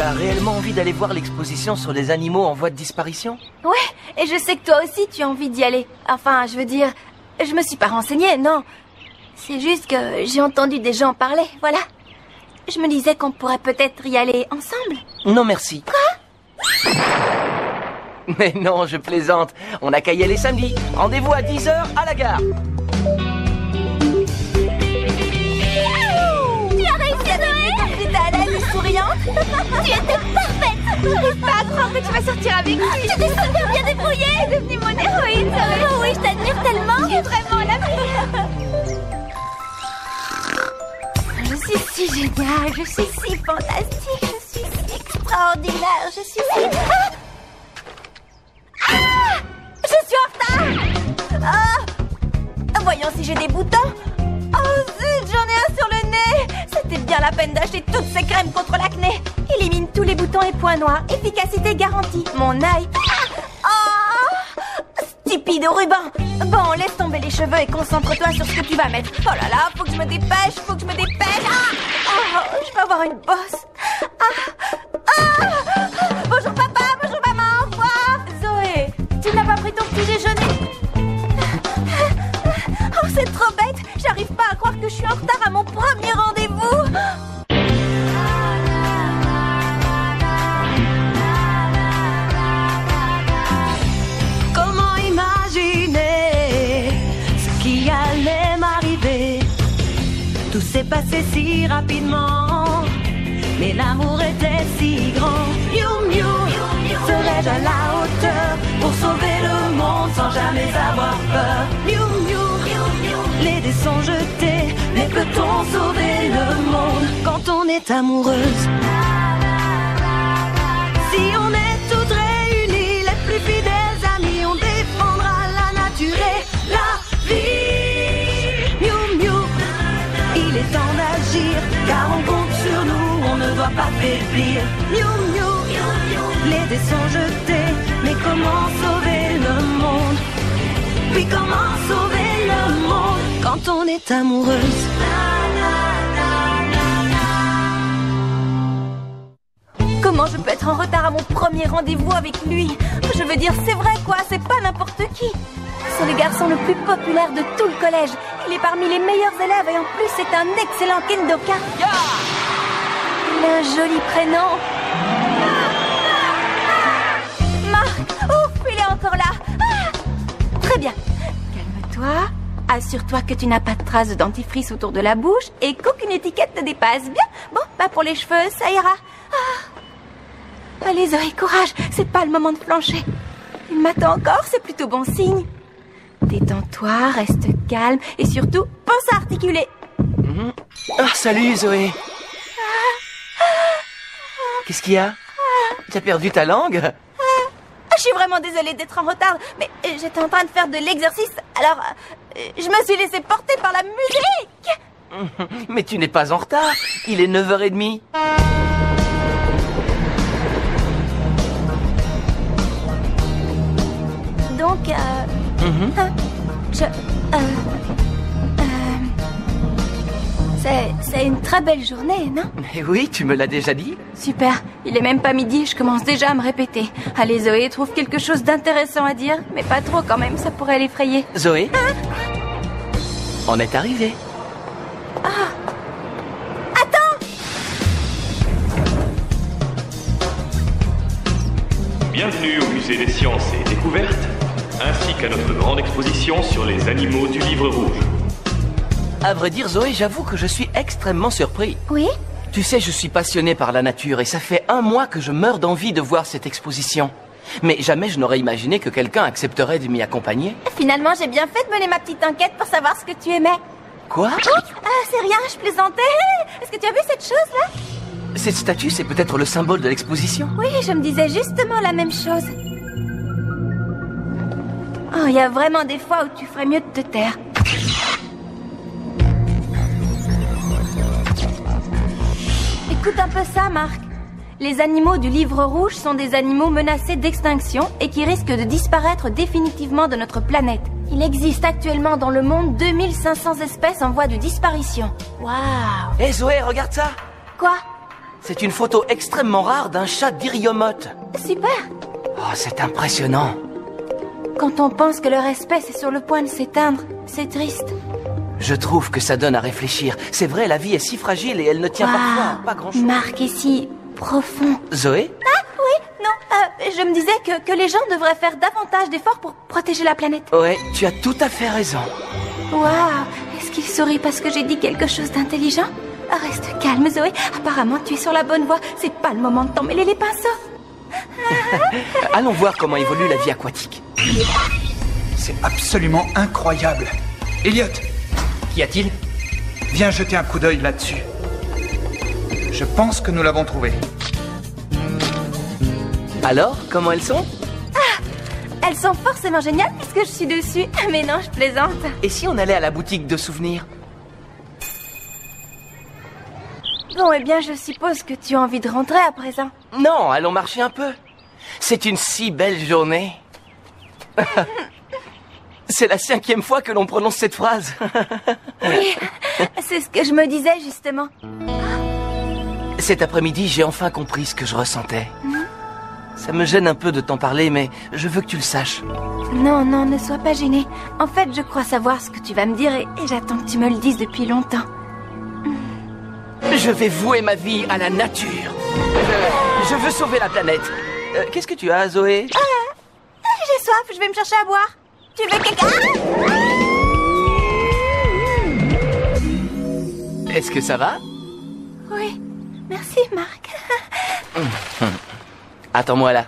as réellement envie d'aller voir l'exposition sur les animaux en voie de disparition? Ouais, et je sais que toi aussi tu as envie d'y aller. Enfin, je veux dire, je me suis pas renseignée, non. C'est juste que j'ai entendu des gens parler, voilà. Je me disais qu'on pourrait peut-être y aller ensemble. Non, merci. Quoi? Mais non, je plaisante. On n'a qu'à y aller samedi. Rendez-vous à 10h à la gare. Tu as réussi à Zoé? J'étais à l'aise et souriante. Tu étais parfaite. J'arrive pas à croire que tu vas sortir avec lui. Tu t'es super bien débrouillée. Tu es devenue mon héroïne, Zoé. Oh oui, je t'admire tellement. Tu es vraiment la meilleure. Je suis si géniale, je suis si fantastique, je suis si extraordinaire, je suis si... Je suis en retard. Voyons si j'ai des boutons. Oh zut, j'en ai un sur le nez. C'était bien la peine d'acheter toutes ces crèmes contre l'acné. Élimine tous les boutons et points noirs. Efficacité garantie. Mon œil. Stupide ruban. Bon, laisse tomber les cheveux et concentre-toi sur ce que tu vas mettre. Oh là là, faut que je me dépêche, faut que je me dépêche. Je vais avoir une bosse. Bonjour papa, bonjour maman, au revoir. Zoé, tu n'as pas pris ton petit déjeuner? Oh, c'est trop bête. J'arrive pas à croire que je suis en retard à mon premier rendez-vous. Comment imaginer ce qui allait m'arriver? Tout s'est passé si rapidement, mais l'amour était si grand. Miou miou, serais-je à la hauteur pour sauver le monde sans jamais avoir peur? Miou miou, les dés sont jetés, mais peut-on sauver le monde quand on est amoureuse? Si on est toutes réunies, les plus fidèles amis, on défendra la nature et la vie. Miou miou, il est temps d'agir, car on compte sur nous, on ne doit pas faiblir. Miou miou, les dés sont jetés, mais comment sauver le monde? Oui, comment sauver le monde quand on est amoureuse? Comment je peux être en retard à mon premier rendez-vous avec lui? Je veux dire, c'est vrai quoi, c'est pas n'importe qui. C'est le garçon le plus populaire de tout le collège. Il est parmi les meilleurs élèves et en plus c'est un excellent kendoka. Il a un joli prénom. Marc, ouf, il est encore là. Très bien, calme-toi. Assure-toi que tu n'as pas de traces de dentifrice autour de la bouche et qu'aucune étiquette ne dépasse. Bien, bon, pas pour les cheveux, ça ira. Allez Zoé, courage, c'est pas le moment de flancher. Il m'attend encore, c'est plutôt bon signe. Détends-toi, reste calme et surtout, pense à articuler. Salut Zoé. Qu'est-ce qu'il y a? Tu as perdu ta langue? Je suis vraiment désolée d'être en retard, mais j'étais en train de faire de l'exercice, alors je me suis laissée porter par la musique. Mais tu n'es pas en retard, il est 9h30. Donc, c'est une très belle journée, non? Mais oui, tu me l'as déjà dit. Super, il est même pas midi, je commence déjà à me répéter. Allez Zoé, trouve quelque chose d'intéressant à dire, mais pas trop quand même, ça pourrait l'effrayer. Zoé, on est arrivé. Attends! Bienvenue au Musée des Sciences et Découvertes, ainsi qu'à notre grande exposition sur les animaux du Livre Rouge. À vrai dire, Zoé, j'avoue que je suis extrêmement surpris. Oui? Tu sais, je suis passionné par la nature et ça fait 1 mois que je meurs d'envie de voir cette exposition. Mais jamais je n'aurais imaginé que quelqu'un accepterait de m'y accompagner. Finalement, j'ai bien fait de mener ma petite enquête pour savoir ce que tu aimais. Quoi? C'est rien, je plaisantais. Est-ce que tu as vu cette chose-là? Cette statue, c'est peut-être le symbole de l'exposition? Oui, je me disais justement la même chose. Oh, il y a vraiment des fois où tu ferais mieux de te taire. Écoute un peu ça, Marc. Les animaux du Livre Rouge sont des animaux menacés d'extinction et qui risquent de disparaître définitivement de notre planète. Il existe actuellement dans le monde 2500 espèces en voie de disparition. Waouh! Hé Zoé, regarde ça! Quoi? C'est une photo extrêmement rare d'un chat d'Iriomote. Super. Oh, c'est impressionnant. Quand on pense que leur espèce est sur le point de s'éteindre, c'est triste. Je trouve que ça donne à réfléchir. C'est vrai, la vie est si fragile et elle ne tient parfois à pas grand-chose. Marc est si profond. Zoé? Ah, oui, non, je me disais que les gens devraient faire davantage d'efforts pour protéger la planète. Ouais, tu as tout à fait raison. Waouh, est-ce qu'il sourit parce que j'ai dit quelque chose d'intelligent? Reste calme, Zoé. Apparemment, tu es sur la bonne voie. C'est pas le moment de t'emmêler les pinceaux. Allons voir comment évolue la vie aquatique. C'est absolument incroyable. Elliot, Qu'y a-t-il? viens jeter un coup d'œil là-dessus. Je pense que nous l'avons trouvé. Alors, comment elles sont? Elles sont forcément géniales puisque je suis dessus. Mais non, je plaisante. Et si on allait à la boutique de souvenirs? Bon, eh bien, je suppose que tu as envie de rentrer à présent. Non, allons marcher un peu. C'est une si belle journée. C'est la 5e fois que l'on prononce cette phrase. Oui, c'est ce que je me disais justement. Cet après-midi, j'ai enfin compris ce que je ressentais. Ça me gêne un peu de t'en parler, mais je veux que tu le saches. Non, non, ne sois pas gêné. En fait, je crois savoir ce que tu vas me dire et j'attends que tu me le dises depuis longtemps. Je vais vouer ma vie à la nature. Je veux sauver la planète. Qu'est-ce que tu as, Zoé? J'ai soif, je vais me chercher à boire. Tu veux quelque... Est-ce que ça va? Oui, merci Marc. Attends-moi là.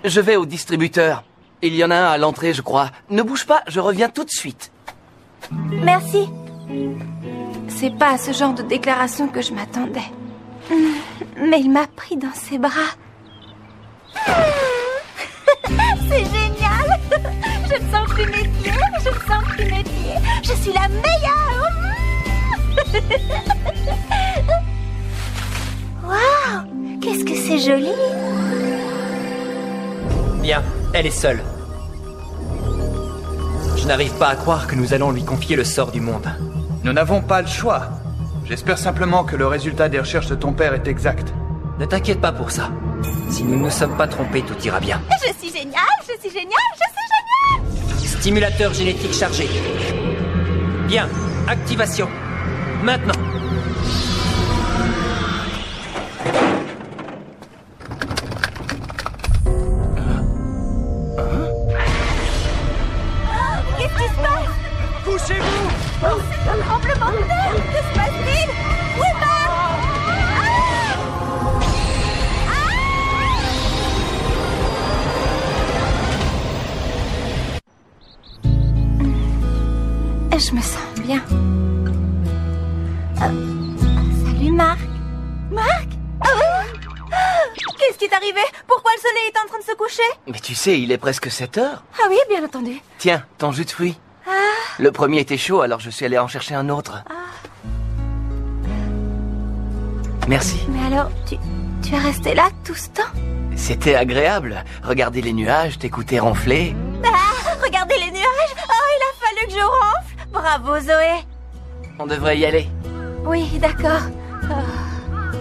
Je vais au distributeur. Il y en a un à l'entrée, je crois. Ne bouge pas, je reviens tout de suite. Merci. C'est pas à ce genre de déclaration que je m'attendais. Mais il m'a pris dans ses bras. C'est génial. Je ne sens plus mes pieds, je ne sens plus mes pieds. Je suis la meilleure. Waouh, qu'est-ce que c'est joli. Bien, elle est seule. Je n'arrive pas à croire que nous allons lui confier le sort du monde. Nous n'avons pas le choix. J'espère simplement que le résultat des recherches de ton père est exact. Ne t'inquiète pas pour ça. Si nous ne nous sommes pas trompés, tout ira bien. Je suis géniale, je suis géniale, je suis géniale. Stimulateur génétique chargé. Bien, activation. Maintenant. Qu'est-ce qui se passe? Couchez-vous! Oh, c'est un tremblement de terre. Que se passe-t-il? Où est Marc? Je me sens bien. Salut Marc. Marc? Qu'est-ce qui est arrivé? Pourquoi le soleil est en train de se coucher? Mais tu sais, il est presque 7 heures. Ah oui, bien entendu. Tiens, ton jus de fruits. Le premier était chaud, alors je suis allé en chercher un autre. Merci. Mais alors, tu es resté là tout ce temps? C'était agréable. Regarder les nuages, t'écouter ronfler. Regardez les nuages. Oh, il a fallu que je ronfle. Bravo Zoé. On devrait y aller. Oui, d'accord.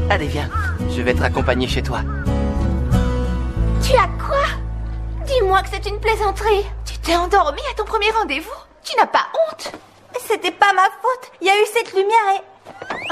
Allez, viens. Je vais te raccompagner chez toi. Tu as quoi? Dis-moi que c'est une plaisanterie. Tu t'es endormie à ton premier rendez-vous? Tu n'as pas honte? C'était pas ma faute. Il y a eu cette lumière et...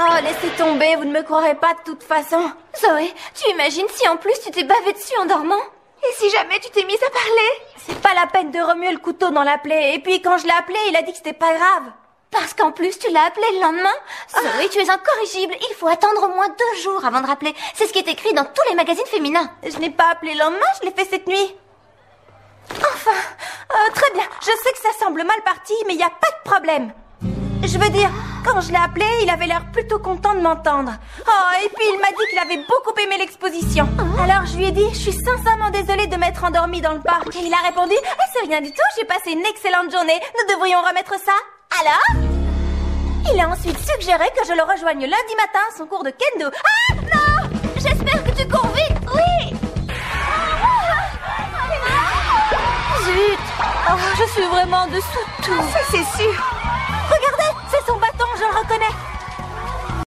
Oh, laissez tomber, vous ne me croirez pas de toute façon. Zoé, tu imagines si en plus tu t'es bavé dessus en dormant? Et si jamais tu t'es mise à parler? C'est pas la peine de remuer le couteau dans la plaie. Et puis quand je l'ai appelé, il a dit que c'était pas grave. Parce qu'en plus, tu l'as appelé le lendemain? Zoé, tu es incorrigible. Il faut attendre au moins 2 jours avant de rappeler. C'est ce qui est écrit dans tous les magazines féminins. Je n'ai pas appelé le lendemain, je l'ai fait cette nuit. Enfin, très bien. Je sais que ça semble mal parti, mais il n'y a pas de problème. Je veux dire, quand je l'ai appelé, il avait l'air plutôt content de m'entendre. Oh, et puis il m'a dit qu'il avait beaucoup aimé l'exposition. Alors je lui ai dit, je suis sincèrement désolée de m'être endormie dans le parc. Et il a répondu, c'est rien du tout, j'ai passé une excellente journée. Nous devrions remettre ça. Alors, il a ensuite suggéré que je le rejoigne lundi matin à son cours de kendo. Ah, non! J'espère que tu cours vite. Oui. Zut. Oh, je suis vraiment en dessous de tout. Ça, c'est sûr. Regardez, c'est son bâton, je le reconnais.